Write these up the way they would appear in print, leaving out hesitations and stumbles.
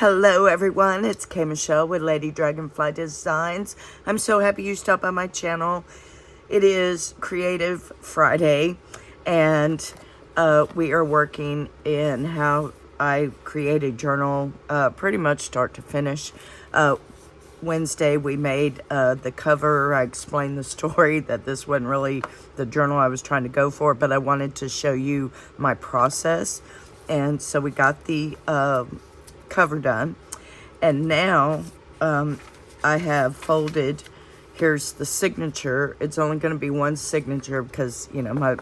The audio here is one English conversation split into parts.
Hello everyone, it's Kay Michelle with Lady Dragonfly Designs. I'm so happy you stopped by my channel. It is Creative Friday and we are working in how I create a journal pretty much start to finish. Wednesday we made the cover. I explained the story that this wasn't really the journal I was trying to go for, but I wanted to show you my process. And so we got the cover done, and now I have folded. Here's the signature. It's only going to be one signature because, you know,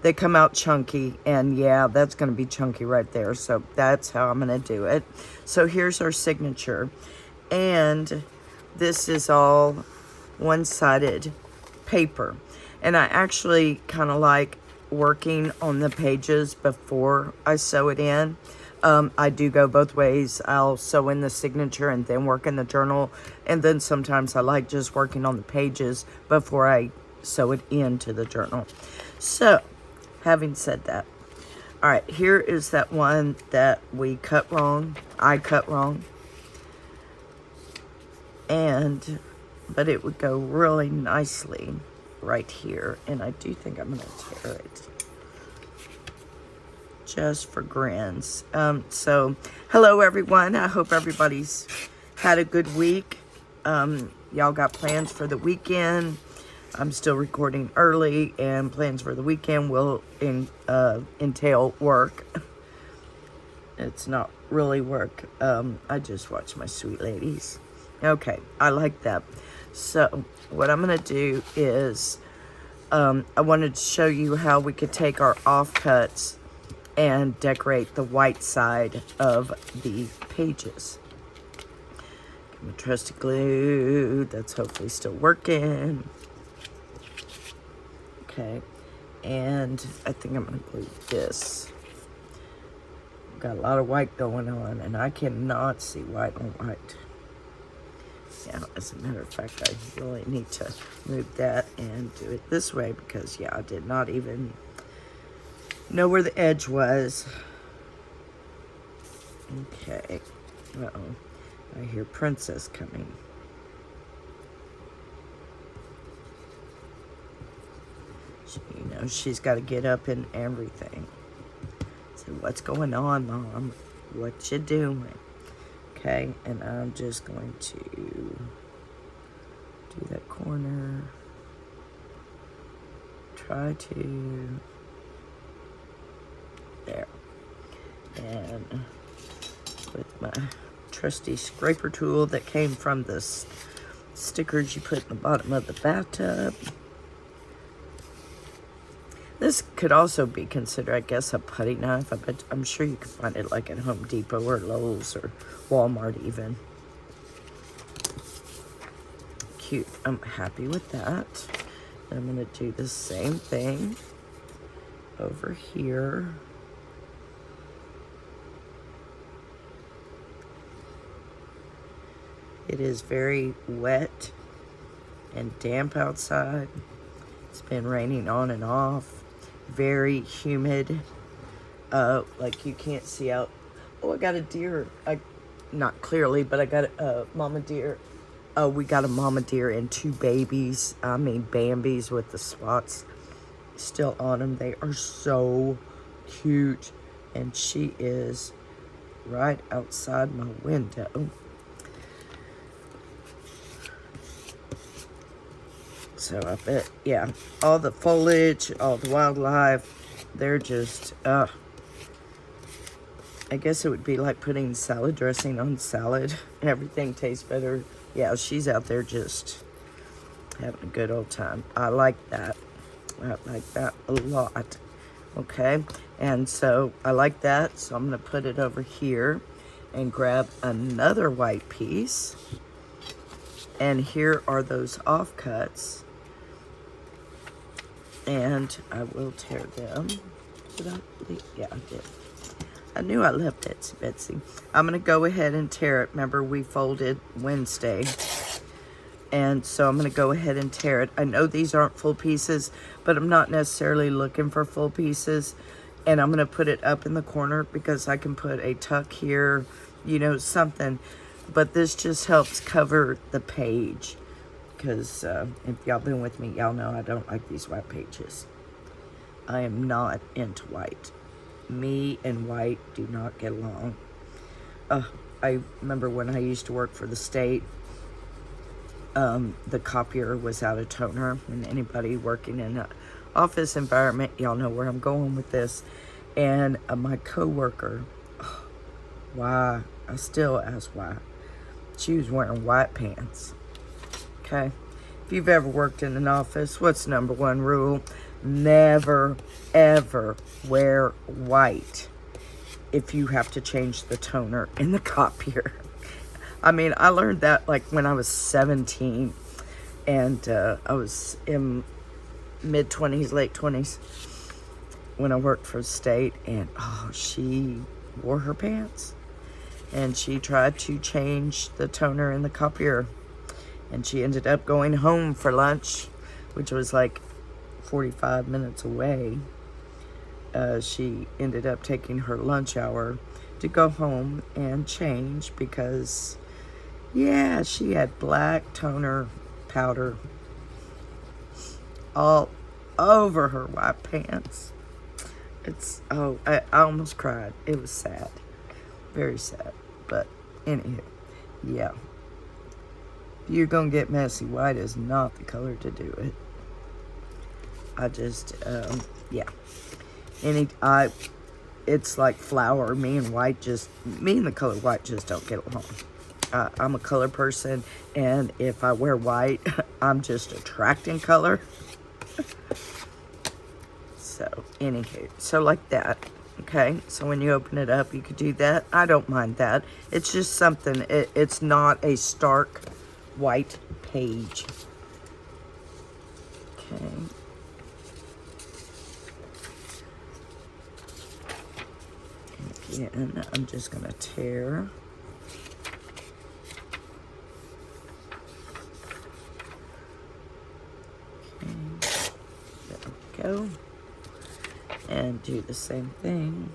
they come out chunky, and yeah, that's going to be chunky right there. So that's how I'm going to do it. So here's our signature, and this is all one-sided paper, and I actually kind of like working on the pages before I sew it in. I do go both ways. I'll sew in the signature and then work in the journal. And then sometimes I like just working on the pages before I sew it into the journal. So, having said that, all right, here is that one that we cut wrong. I cut wrong. But it would go really nicely right here. And I do think I'm going to tear it, just for grins. So hello everyone, I hope everybody's had a good week. Y'all got plans for the weekend. I'm still recording early, and plans for the weekend will entail work. It's not really work. I just watch my sweet ladies. Okay, I like that. So what I'm gonna do is I wanted to show you how we could take our offcuts and decorate the white side of the pages. Get my trusty glue. That's hopefully still working. Okay, and I think I'm gonna glue this. Got a lot of white going on, and I cannot see white on white. Yeah, as a matter of fact, I really need to move that and do it this way because, yeah, I did not even know where the edge was. Okay. Uh-oh. I hear Princess coming. You know, she's got to get up and everything. So, what's going on, Mom? What you doing? Okay, and I'm just going to do that corner. Try to... There. And with my trusty scraper tool that came from the stickers you put in the bottom of the bathtub. This could also be considered, I guess, a putty knife. I'm sure you can find it like at Home Depot or Lowe's or Walmart even. Cute. I'm happy with that. And I'm going to do the same thing over here. It is very wet and damp outside. It's been raining on and off. Very humid. Like you can't see out. Oh, I got a deer. Not clearly, but I got a mama deer. Oh, we got a mama deer and two babies. I mean, Bambies with the spots still on them. They are so cute. And she is right outside my window. So I bet, yeah, all the foliage, all the wildlife, they're just, I guess it would be like putting salad dressing on salad. Everything tastes better. Yeah, she's out there just having a good old time. I like that. I like that a lot. Okay, and so I like that. So I'm going to put it over here and grab another white piece. And here are those offcuts. And I will tear them. Did I leave? Yeah, I did. I knew I left it, Betsy. I'm going to go ahead and tear it. Remember, we folded Wednesday. And so I'm going to go ahead and tear it. I know these aren't full pieces, but I'm not necessarily looking for full pieces. And I'm going to put it up in the corner because I can put a tuck here you know, something. But this just helps cover the page. Because if y'all been with me, y'all know I don't like these white pages. I am not into white. Me and white do not get along. I remember when I used to work for the state, the copier was out of toner. And anybody working in an office environment, y'all know where I'm going with this. And my coworker, why? I still ask why. She was wearing white pants. Okay? If you've ever worked in an office, what's number one rule? Never, ever wear white if you have to change the toner in the copier. I mean, I learned that like when I was 17, and I was in mid-20s, late 20s when I worked for the state, and she wore her pants, and she tried to change the toner in the copier, and she ended up going home for lunch, which was like 45 minutes away. She ended up taking her lunch hour to go home and change because, yeah, she had black toner powder all over her white pants. I almost cried. It was sad. Very sad. But anywho, yeah. If you're gonna get messy, white is not the color to do it. I just, yeah. It's like flour. Me and the color white just don't get along. I'm a color person, and if I wear white, I'm just attracting color. So, anywho, so like that, okay? So when you open it up, you could do that. I don't mind that. It's just something, it's not a stark white page. Okay. Again, I'm just going to tear. Okay. There we go. And do the same thing.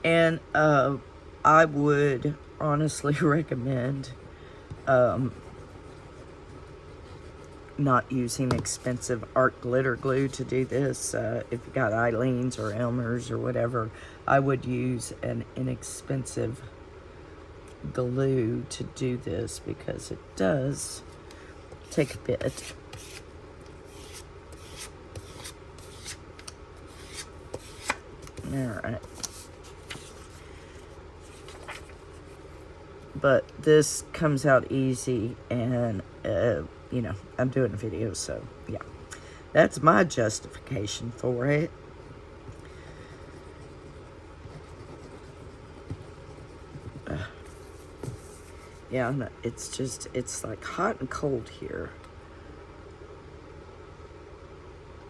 And I would honestly recommend not using expensive art glitter glue to do this. If you got Eileen's or Elmer's or whatever, I would use an inexpensive glue to do this because it does take a bit. Alright. But this comes out easy, and you know, I'm doing a video, so yeah. That's my justification for it. Yeah, no, it's like hot and cold here.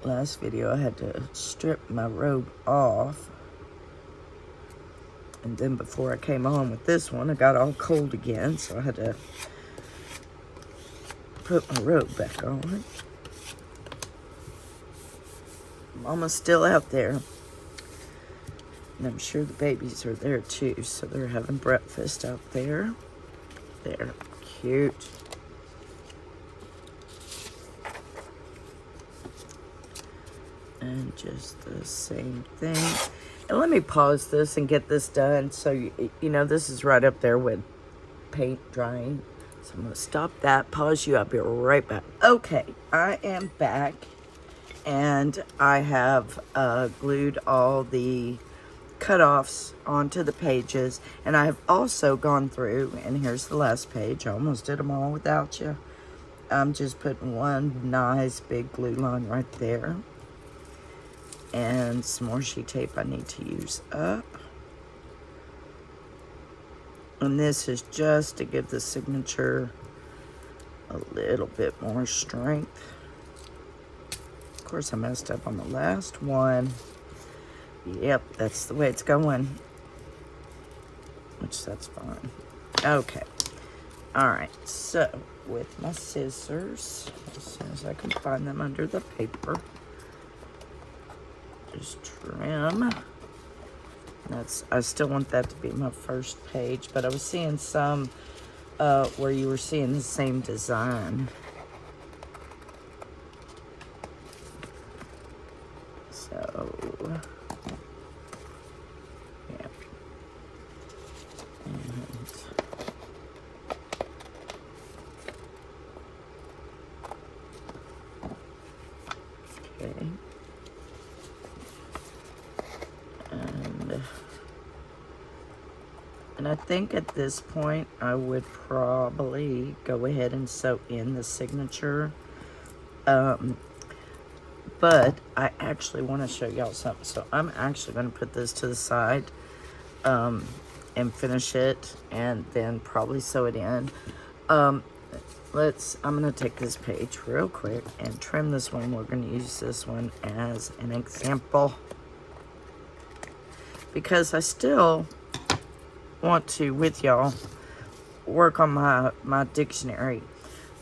Last video I had to strip my robe off, and then before I came on with this one, I got all cold again, so I had to put my robe back on. Mama's still out there, and I'm sure the babies are there too, so they're having breakfast out there. They're cute. And just the same thing. And let me pause this and get this done. So, you know, this is right up there with paint drying. So I'm going to stop that, pause you. I'll be right back. Okay, I am back. And I have glued all the cutoffs onto the pages. And I have also gone through, and here's the last page. I almost did them all without you. I'm just putting one nice big glue line right there. And some more sheet tape I need to use up. And this is just to give the signature a little bit more strength. Of course, I messed up on the last one. Yep, that's the way it's going. Which, that's fine. Okay. Alright, so with my scissors, as soon as I can find them under the paper, just trim I still want that to be my first page, but I was seeing some where you were seeing the same design. So, yeah. Okay. And I think at this point, I would probably go ahead and sew in the signature. But I actually want to show y'all something. So I'm actually going to put this to the side and finish it and then probably sew it in. I'm going to take this page real quick and trim this one. We're going to use this one as an example, because I still want to, with y'all, work on my dictionary.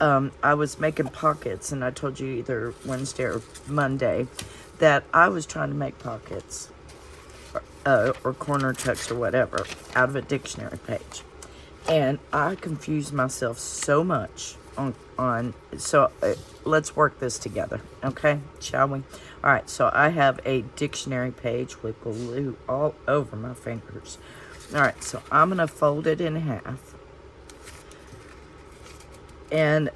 I was making pockets, and I told you either Wednesday or Monday that I was trying to make pockets or corner tucks or whatever out of a dictionary page. And I confused myself so much so let's work this together, okay? Shall we? All right, so I have a dictionary page with glue all over my fingers. All right, so I'm going to fold it in half. And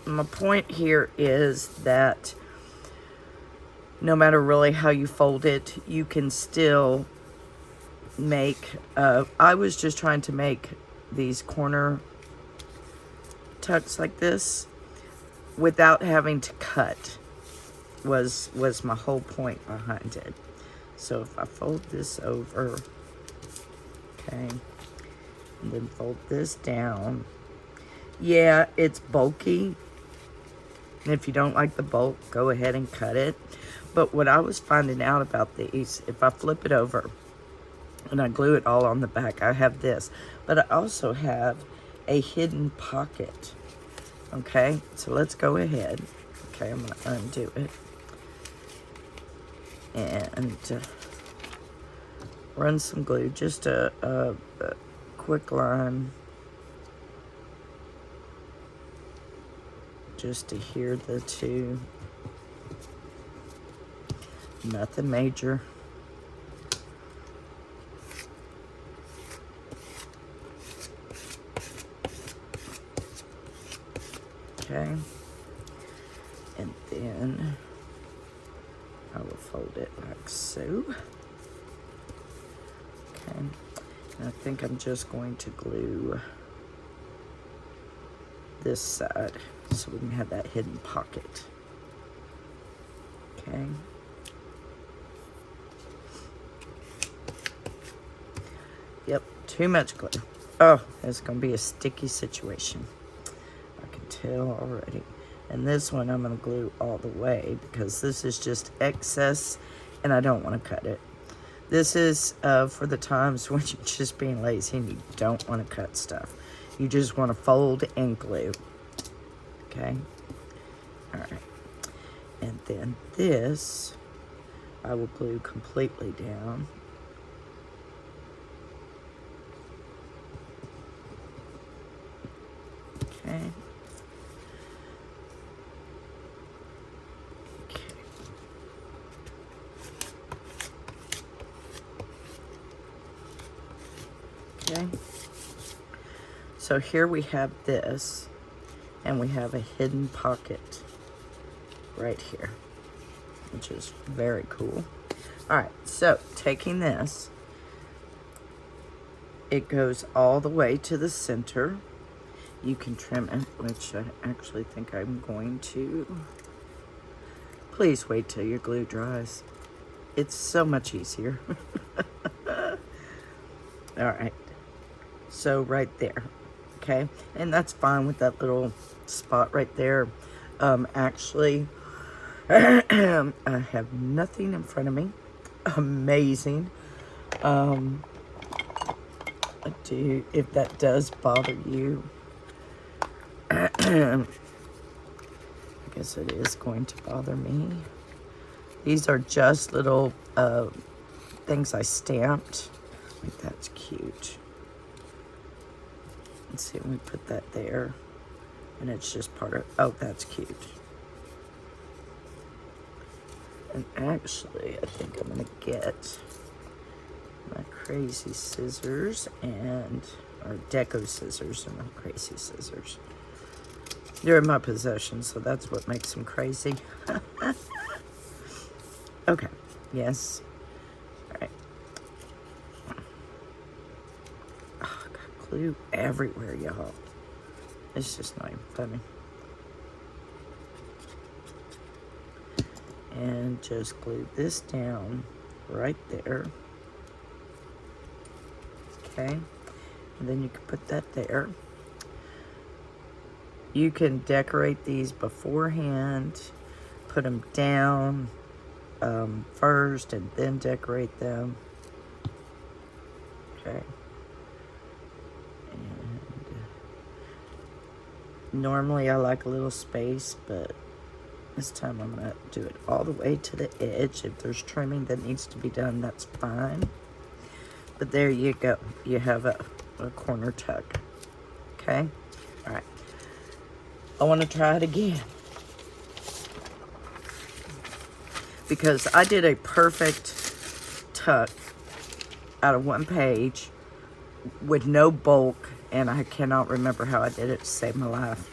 my point here is that no matter really how you fold it, you can still make, I was just trying to make these corner tucks like this without having to cut, was my whole point behind it. So if I fold this over, okay, and then fold this down, yeah, it's bulky, and if you don't like the bulk, go ahead and cut it. But what I was finding out about these, if I flip it over and I glue it all on the back, I have this, but I also have a hidden pocket. Okay, so let's go ahead. Okay, I'm going to undo it and run some glue, just a quick line, just to adhere the two. Nothing major. Okay, and then I will fold it like so. Okay, and I think I'm just going to glue this side so we can have that hidden pocket. Okay. Yep, too much glue. Oh, it's going to be a sticky situation. I can tell already. And this one I'm going to glue all the way because this is just excess and I don't want to cut it. This is for the times when you're just being lazy and you don't want to cut stuff. You just want to fold and glue. Okay? All right. And then this, I will glue completely down. Okay. Okay. So here we have this, and we have a hidden pocket right here, which is very cool. All right, so taking this, it goes all the way to the center. You can trim it, which I actually think I'm going to. Please wait till your glue dries. It's so much easier. All right, so right there, okay? And that's fine with that little spot right there. Actually, I have nothing in front of me. Amazing. If that does bother you, I guess it is going to bother me. These are just little things I stamped. think that's cute. Let's see, we put that there. And it's just part of, oh, that's cute. And actually, I think I'm gonna get my crazy scissors or deco scissors, and not crazy scissors. They're in my possession, so that's what makes them crazy. Okay, yes. All right. Oh, I got glue everywhere, y'all. It's just not even funny. And just glue this down right there. Okay, and then you can put that there. You can decorate these beforehand, put them down first and then decorate them. Okay. And normally I like a little space, but this time I'm gonna do it all the way to the edge. If there's trimming that needs to be done, that's fine. But there you go. You have a corner tuck. Okay? All right. I want to try it again. Because I did a perfect tuck out of one page with no bulk, and I cannot remember how I did it to save my life.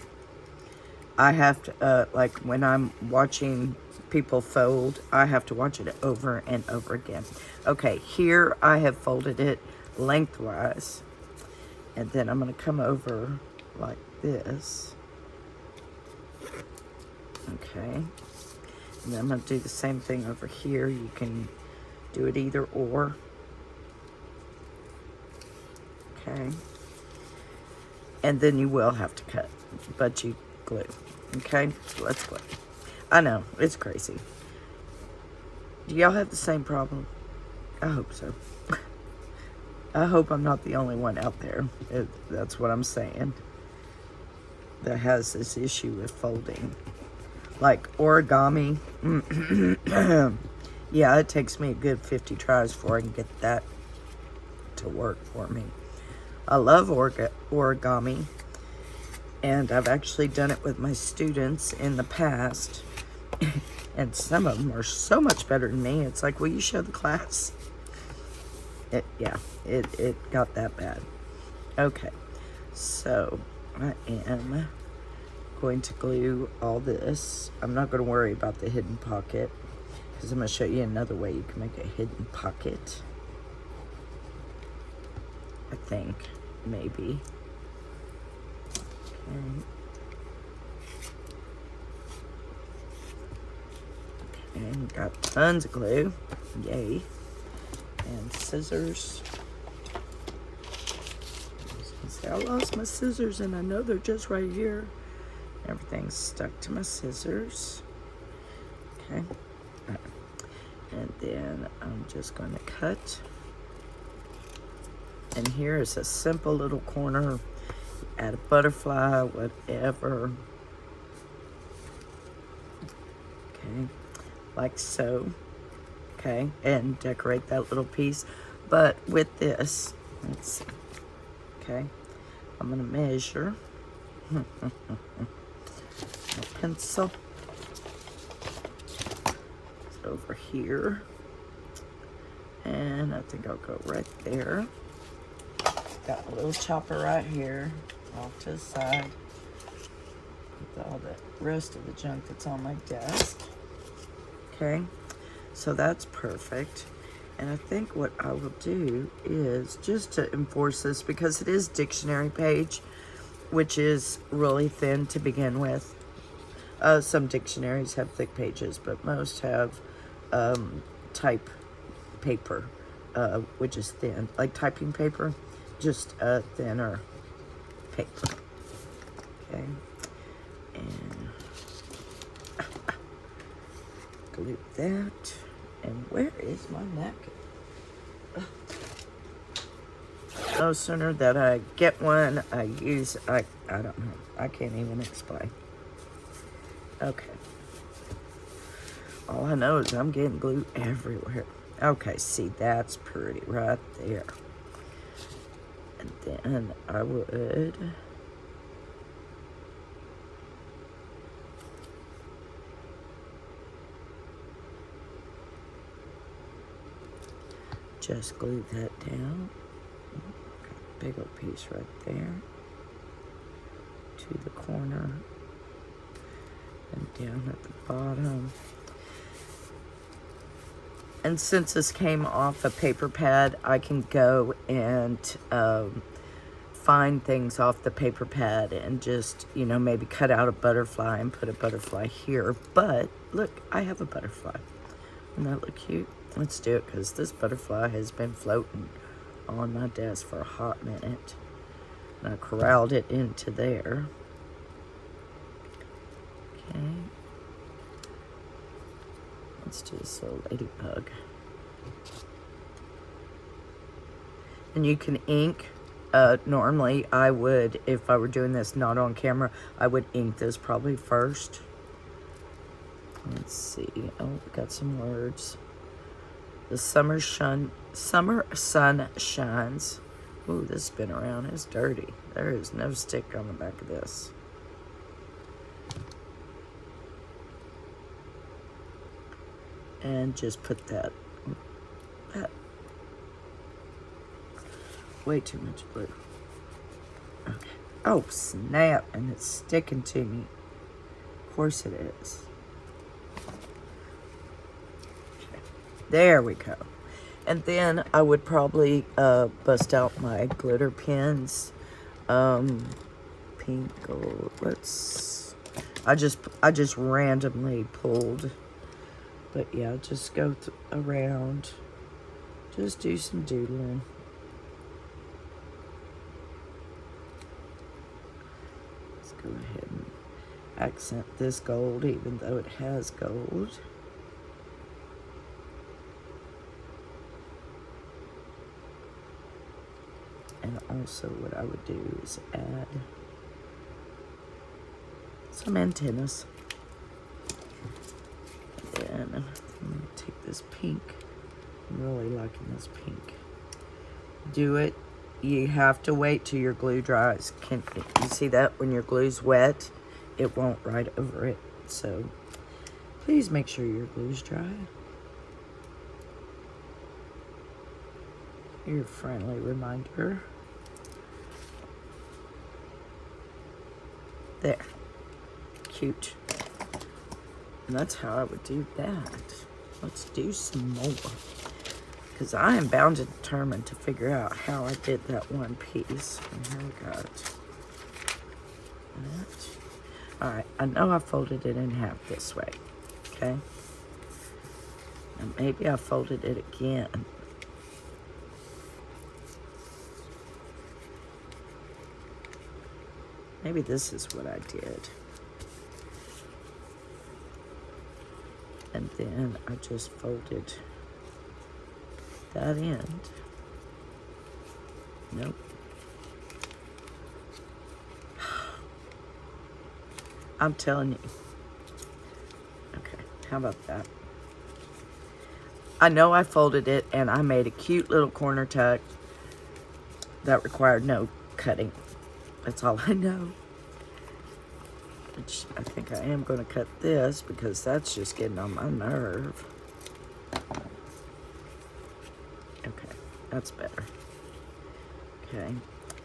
I have to, like when I'm watching people fold, I have to watch it over and over again. Okay, here I have folded it lengthwise, and then I'm going to come over like this. Okay, and then I'm going to do the same thing over here. You can do it either or. Okay, and then you will have to cut, but you glue. Okay, so let's glue. I know, it's crazy. Do y'all have the same problem? I hope so. I hope I'm not the only one out there. That's what I'm saying. That has this issue with folding. Like origami. Yeah, it takes me a good 50 tries before I can get that to work for me. I love origami. And I've actually done it with my students in the past. And some of them are so much better than me. It's like, will you show the class? It got that bad. Okay, so I am going to glue all this. I'm not going to worry about the hidden pocket, because I'm going to show you another way you can make a hidden pocket. I think, maybe. And got tons of glue. Yay. And scissors. I lost my scissors and I know they're just right here. Everything's stuck to my scissors. Okay. And then I'm just going to cut. And here is a simple little corner. Add a butterfly, whatever. Okay, like so. Okay, and decorate that little piece. But with this, let's see. Okay, I'm gonna measure. My pencil. It's over here. And I think I'll go right there. Got a little chopper right here. Off to the side with all the rest of the junk that's on my desk. Okay, so that's perfect. And I think what I will do is just to enforce this, because it is dictionary page, which is really thin to begin with. Some dictionaries have thick pages, but most have type paper, which is thin, like typing paper, just thinner paper. Okay, and glue that. And where is my napkin? No sooner that I get one, I don't know. I can't even explain. Okay. All I know is I'm getting glue everywhere. Okay, see, that's pretty right there. then I would just glue that down. Got a big old piece right there to the corner and down at the bottom. And since this came off a paper pad, I can go and find things off the paper pad and just, you know, maybe cut out a butterfly and put a butterfly here. But look, I have a butterfly. Doesn't that look cute? Let's do it, because this butterfly has been floating on my desk for a hot minute. And I corralled it into there. Okay. Let's do this little ladybug. And you can ink. Normally, I would, if I were doing this not on camera, I would ink this probably first. Let's see. Oh, we got some words. The summer sun shines. Ooh, this has been around. It's dirty. There is no stick on the back of this. And just put that way too much glue. Okay. Oh, snap. And it's sticking to me. Of course it is. Okay. There we go. And then I would probably bust out my glitter pens. Pink, gold. I just randomly pulled. But yeah, just go around. Just do some doodling. Let's go ahead and accent this gold, even though it has gold. And also what I would do is add some antennas. And I'm going to take this pink. I'm really liking this pink. Do it. You have to wait till your glue dries. You see that? When your glue's wet, it won't ride over it. So please make sure your glue's dry. Your friendly reminder. There. Cute. And that's how I would do that. Let's do some more. Because I am bound and determined to figure out how I did that one piece. And here we got that. Alright, I know I folded it in half this way. Okay? And maybe I folded it again. Maybe this is what I did. And then I just folded that end. Nope. I'm telling you. Okay, how about that? I know I folded it and I made a cute little corner tuck that required no cutting. That's all I know. Which I think I am going to cut this because that's just getting on my nerve. Okay, that's better. Okay,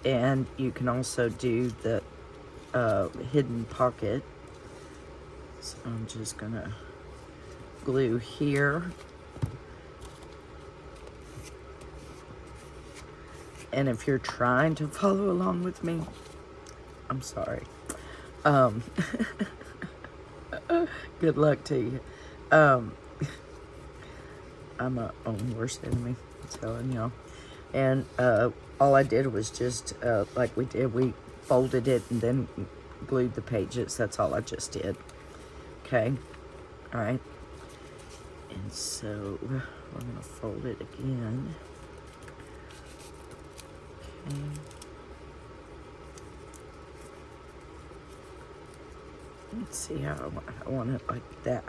and you can also do the hidden pocket. So I'm just going to glue here. And if you're trying to follow along with me, I'm sorry. Good luck to you. I'm my own worst enemy, I'm telling y'all. And all I did was just, like we did, we folded it and then glued the pages. That's all I just did. Okay? All right. And so we're going to fold it again. Okay. Let's see how I want it like that.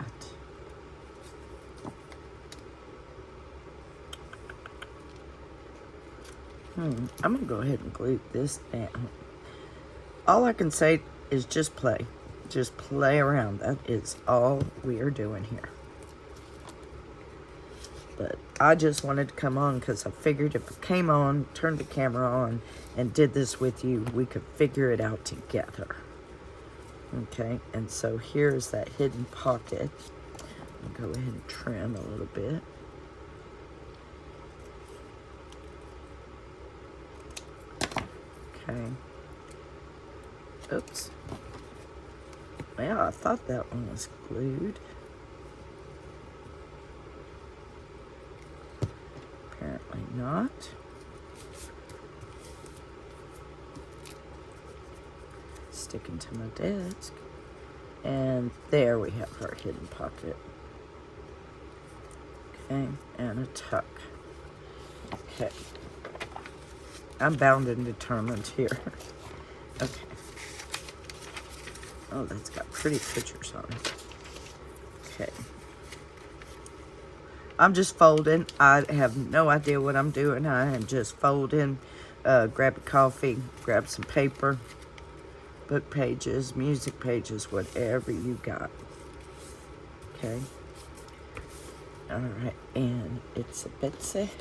I'm gonna go ahead and glue this down. All I can say is just play. Just play around. That is all we are doing here. But I just wanted to come on because I figured if I came on, turned the camera on, and did this with you, we could figure it out together. Okay, and so here's that hidden pocket. I'll go ahead and trim a little bit. Okay. Oops. Well, I thought that one was glued. Apparently not. Sticking to my desk. And there we have our hidden pocket. Okay, and a tuck. Okay. I'm bound and determined here. Okay. Oh, that's got pretty pictures on it. Okay. I'm just folding. I have no idea what I'm doing. I am just folding. Grab a coffee, grab some paper, book pages, music pages, whatever you got. Okay. All right, and it's a Betsy.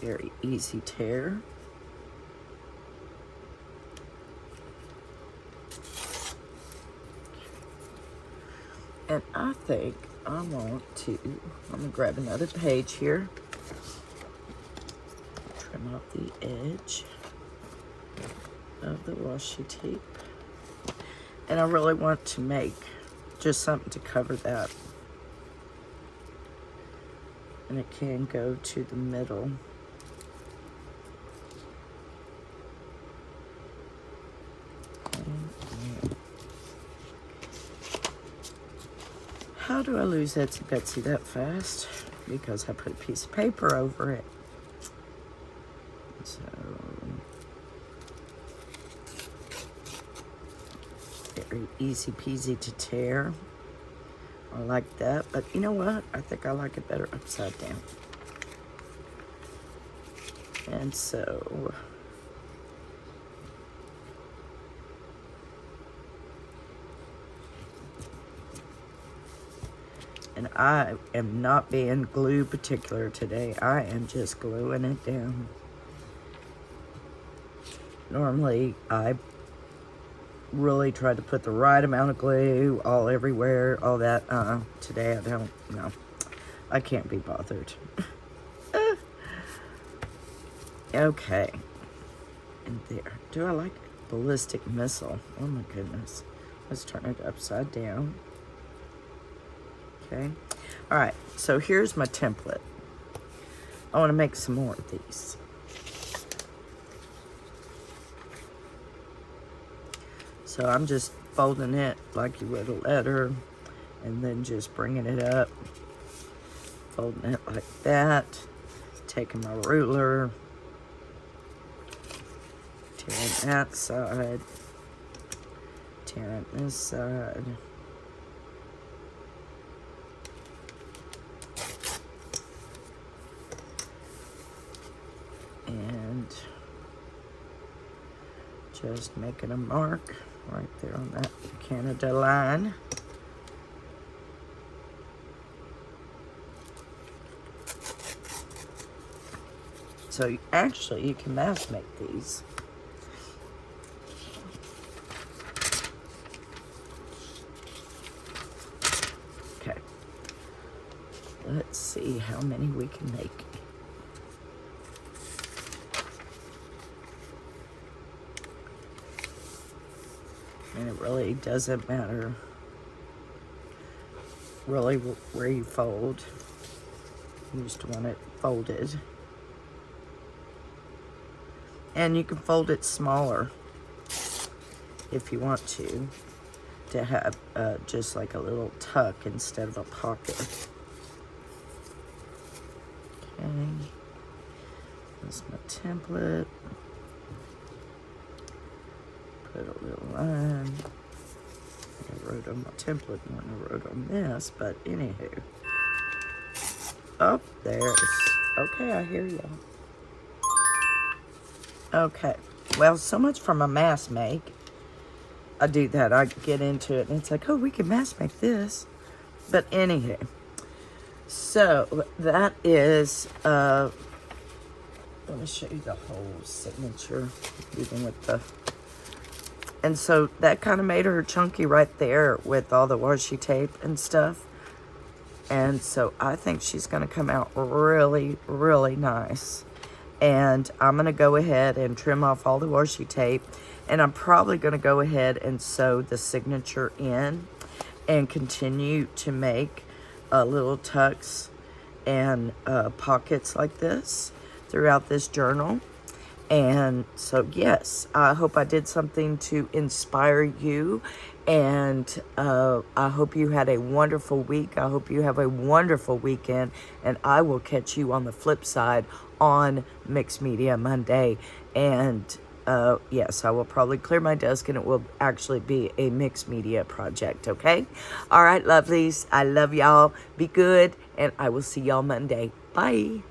Very easy tear. And I think I want to, I'm gonna grab another page here. Trim off the edge of the washi tape. And I really want to make just something to cover that. And it can go to the middle. How do I lose Etsy Betsy that fast? Because I put a piece of paper over it. So, very easy peasy to tear. I like that, but you know what? I think I like it better upside down. And so, and I am not being glue particular today. I am just gluing it down. Normally, I really try to put the right amount of glue all everywhere, all that. Today I don't, no. I can't be bothered. Okay. And there. Do I like ballistic missile? Oh my goodness. Let's turn it upside down. Okay. All right. So here's my template. I want to make some more of these. So I'm just folding it like you would a letter, and then just bringing it up, folding it like that, taking my ruler, tearing that side, tearing this side, and just making a mark right there on that Canada line. So actually you can mass make these. Okay. Let's see how many we can make. And it really doesn't matter really where you fold. You just want it folded. And you can fold it smaller if you want to have just like a little tuck instead of a pocket. Okay, that's my template. Put a little line, a wrote on my template when I wrote on this, but anywho. Oh, there's, okay, I hear y'all. Okay, well, so much for my mask make. I do that, I get into it, and it's like, oh, we can mask make this. But anywho, so that is, let me show you the whole signature, even with the, and so that kind of made her chunky right there with all the washi tape and stuff. And so I think she's going to come out really, really nice. And I'm going to go ahead and trim off all the washi tape. And I'm probably going to go ahead and sew the signature in and continue to make little tucks and pockets like this throughout this journal. And so, yes, I hope I did something to inspire you. And I hope you had a wonderful week. I hope you have a wonderful weekend. And I will catch you on the flip side on Mixed Media Monday. And yes, I will probably clear my desk and it will actually be a mixed media project, okay? All right, lovelies. I love y'all. Be good. And I will see y'all Monday. Bye.